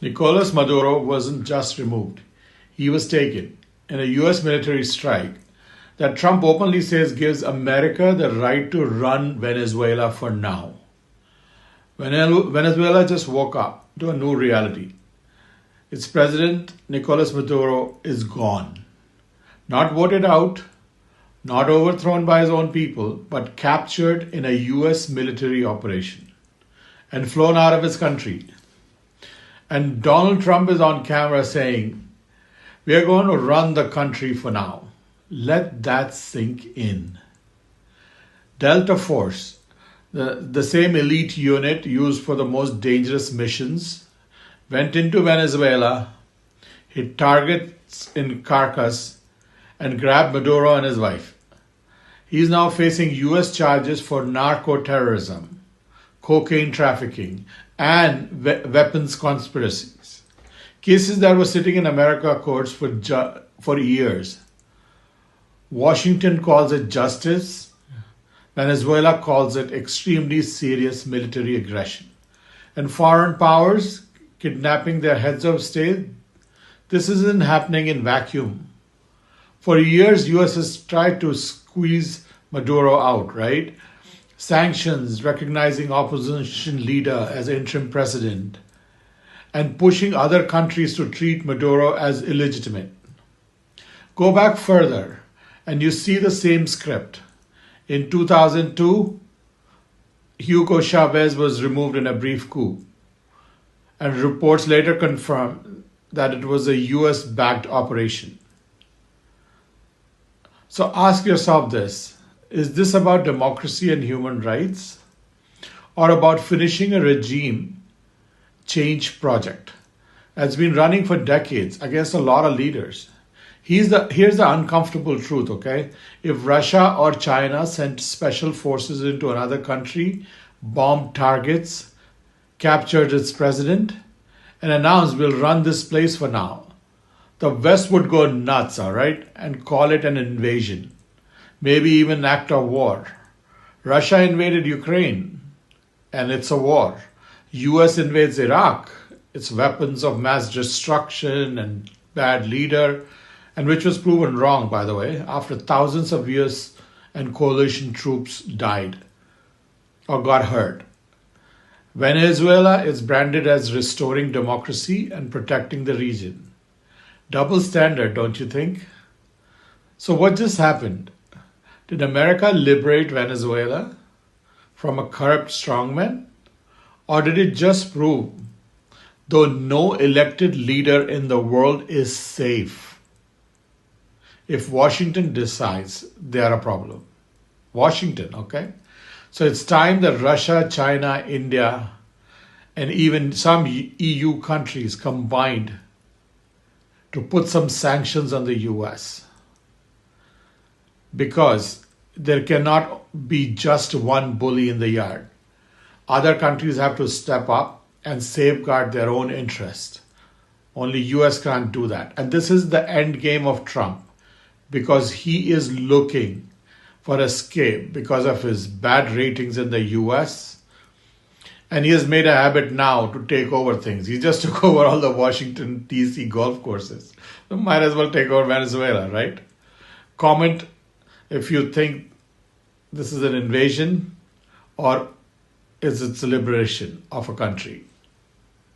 Nicolas Maduro wasn't just removed, he was taken in a US military strike that Trump openly says gives America the right to run Venezuela for now. Venezuela just woke up to a new reality. Its president, Nicolas Maduro, is gone. Not voted out, not overthrown by his own people, but captured in a US military operation and flown out of his country. And Donald Trump is on camera saying, "We are going to run the country for now." Let that sink in. Delta Force, the same elite unit used for the most dangerous missions, went into Venezuela, hit targets in Caracas, and grabbed Maduro and his wife. He is now facing US charges for narco-terrorism, cocaine trafficking, and weapons conspiracies. Cases that were sitting in America courts for years. Washington calls it justice. Venezuela calls it extremely serious military aggression. And foreign powers kidnapping their heads of state. This isn't happening in vacuum. For years, US has tried to squeeze Maduro out, right? Sanctions, recognizing opposition leader as interim president, and pushing other countries to treat Maduro as illegitimate. Go back further, and you see the same script. In 2002, Hugo Chavez was removed in a brief coup, and reports later confirmed that it was a US-backed operation. So ask yourself this. Is this about democracy and human rights, or about finishing a regime change project that's been running for decades against a lot of leaders? Here's the uncomfortable truth, okay? If Russia or China sent special forces into another country, bombed targets, captured its president, and announced we'll run this place for now, the West would go nuts, all right, and call it an invasion. Maybe even an act of war. Russia invaded Ukraine, and it's a war. US invades Iraq, it's weapons of mass destruction and bad leader, and which was proven wrong, by the way, after thousands of US and coalition troops died or got hurt. Venezuela is branded as restoring democracy and protecting the region. Double standard, don't you think? So what just happened? Did America liberate Venezuela from a corrupt strongman? Or did it just prove, though no elected leader in the world is safe, if Washington decides they are a problem? Washington, okay? So it's time that Russia, China, India, and even some EU countries combined to put some sanctions on the US. Because there cannot be just one bully in the yard. Other countries have to step up and safeguard their own interest. Only US can't do that. And this is the end game of Trump, because he is looking for escape because of his bad ratings in the US. And he has made a habit now to take over things. He just took over all the Washington, D.C. golf courses. So might as well take over Venezuela, right? Comment if you think this is an invasion or is it a liberation of a country.